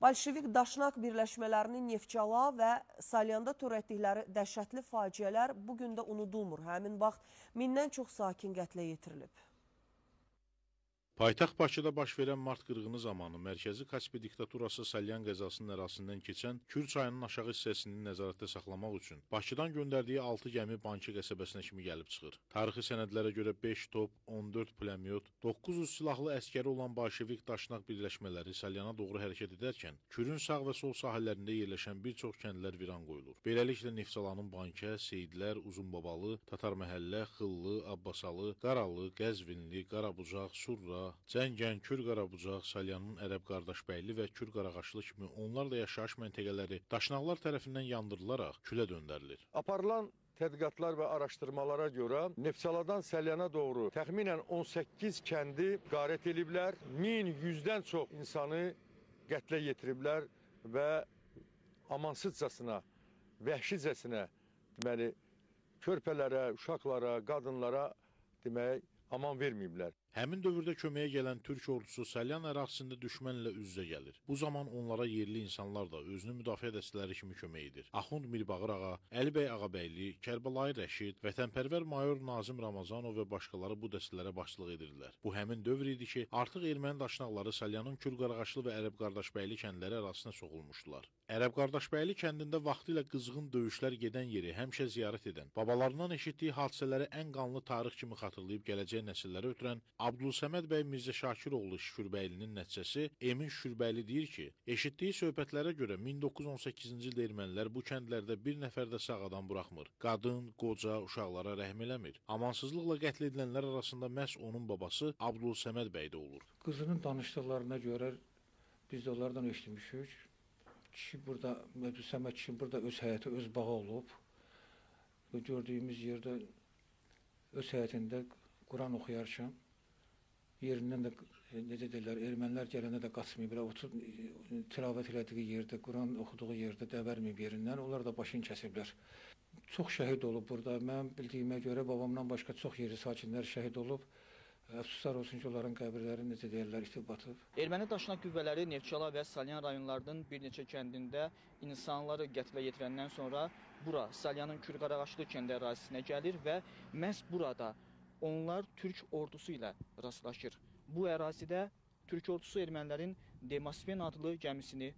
Bolşevik daşnaq birləşmələrinin Neftçala və Salyanda törətdikləri dəhşətli faciələr bugün də unudulmur. Həmin vaxt mindən çox sakin qətlə yetirilib. Paytaxt Bakıda baş verən mart qırğını zamanı Mərkəzi Kaspi diktaturası Salyan qəzasının ərazisindən keçən Kür çayının aşağı hissəsini nəzarətdə saxlamaq üçün Bakıdan göndərdiyi 6 gəmi Bankı qəsəbəsinə kimi gəlib çıxır. Tarixi sənədlərə görə 5 top, 14 pulemyot, 900 silahlı əskəri olan Bolşevik daşnaq birləşmələri Salyana doğru hərəkət edərkən Kürün sağ və sol sahələrində yerləşən bir çox kəndlər viran qoyulur. Beləliklə Neftçalanın Bankə, Seyidlər, Uzunbabalı, Tatar Məhəllə, Xıllı, Abbasalı, Qaralı, Qəzvinli, Qarabucaq, Surra, Cəngən, Kür Qarabucaq, Salyanın Ərəb Qardaşbəyli və Kür Qaraqaşlı kimi onlarla yaşayış məntəqələri daşnaqlar tərəfindən yandırılaraq külə döndərilir. Aparılan tədqiqatlar və araşdırmalara görə Neftçaladan Salyana doğru təxminən 18 kəndi qarət ediblər, 1100-dən çox insanı qətlə yetiriblər və amansızcasına, vəhşicəsinə, deməli, körpələrə, uşaqlara, qadınlara demək, aman verməyiblər. Həmin dövrdə köməyə gələn Türk ordusu Salyan ərazisində düşmənlə üz-üzə gəlir. Bu zaman onlara yerli insanlar da özünü müdafiə dəstələri kimi kömək edir. Axund Mirbağır ağa, Əlibəy Ağabəyli, Kərbəlayı Rəşid, vətənpərvər mayor Nazim Ramazanov və başqaları bu dəstələrə başçılıq edirdilər. Bu həmin dövr idi ki, artıq erməni daşnaqları Salyanın Kür Qaraqaşlı və Ərəb Qardaşbəyli kəndləri ərazisinə soxulmuşdular. Ərəb Qardaşbəyli kəndində vaxtilə qızğın döyüşlər gedən yeri həmişə ziyarət edən, babalarından eşitdiyi hadisələri ən qanlı tarix kimi xatırlayıb gələcək nəsillərə ötürən Abdülsəməd bəy Mirzə Şakiroğlu Şükürbəylinin nəticəsi Emin Şükürbəyli deyir ki, eşitdiyi söhbətlərə görə 1918-ci ildə ermənilər bu kəndlərdə bir nəfər də sağ adam buraxmır. Qadın, qoca, uşaqlara rəhm eləmir. Amansızlıqla qətl edilənlər arasında məhz onun babası Abdülsəməd bəy də olur. Qızının danışdıqlarına görə biz də onlardan eşitmişik. Kişi burada, Abdülsəməd kişi burada öz həyəti, öz bağı olub. Və gördüyümüz yerdə öz həyətində Quran oxuyarkən yerindən də, necə deyirlər, ermənilər gələndə də qaçmayıblar, tilavət elədiyi yerdə, Quran oxuduğu yerdə dəvərməyib yerindən, onlar da başını kəsiblər. Çox şəhid olub burada, mənim bildiyimə görə babamdan başqa çox yeri sakinlər şəhid olub. Əfsuslar olsun ki, onların qəbirləri, necə deyirlər, itib batıb. Erməni daşnaq qüvvələri Neftçala və Salyan rayonlarının bir neçə kəndində insanları qətlə yetirəndən sonra bura, Salyanın Kür Qaraqaşlı kəndi ərazisinə gəlir və məhz burada onlar Türk ordusu ilə rastlaşır. Bu ərazidə Türk ordusu ermənilərin Demosfen adlı gəmisini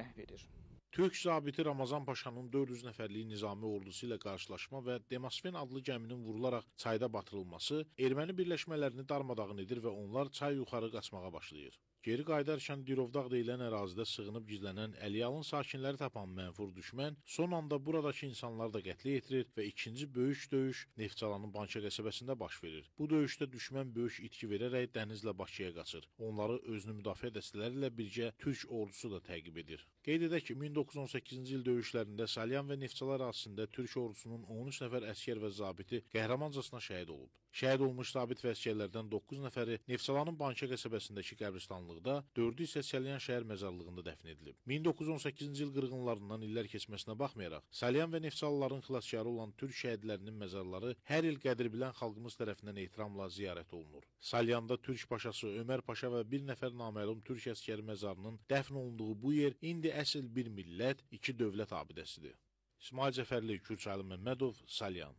məhv edir. Türk zabiti Ramazan Paşanın 400 nəfərlik nizami ordusu ilə qarşılaşma və Demosfen adlı gəminin vurularaq çayda batırılması erməni birləşmələrini darmadağın edir və onlar çay yuxarı qaçmağa başlayır. Geri qayıdarkən Dirovdağ deyilən ərazidə sığınıb gizlənən Əliyalın sakinləri tapan mənfur düşmən son anda buradakı insanlar da qətlə yetirir və ikinci böyük döyüş Neftçalanın Bankə qəsəbəsində baş verir. Bu döyüşdə düşmən böyük itki verərək dənizlə Bakıya qaçır. Onları özünü müdafiə dəstələri ilə birgə Türk ordusu da təqib edir. Qeyd edək ki, 1918-ci il döyüşlərində Salyan və Neftçala ərazisində Türk ordusunun 13 nəfər əskər və zabiti qəhrəmancasına şəhid olub. Şəhid olmuş zabit və əskərlərdən 9 nəfəri Neftçalanın Bankə qəsəbəsindəki qəbristanlıqda, 4-ü isə Salyan şəhər məzarlığında dəfn edilib. 1918-ci il qırğınlarından illər keçməsinə baxmayaraq, Salyan və Neftçalıların xilaskarı olan Türk şəhidlərinin məzarları hər il qədrbilən xalqımız tərəfindən ehtiramla ziyarət olunur. Salyanda Türk paşası Ömər Paşa və bir nəfər naməlum Türk əskəri məzarının dəfn olunduğu bu yer indi əsl bir millət, iki dövlət abidəsidir. İsmail Cəfərli, Kürçaylı Məmmədov, Salyan.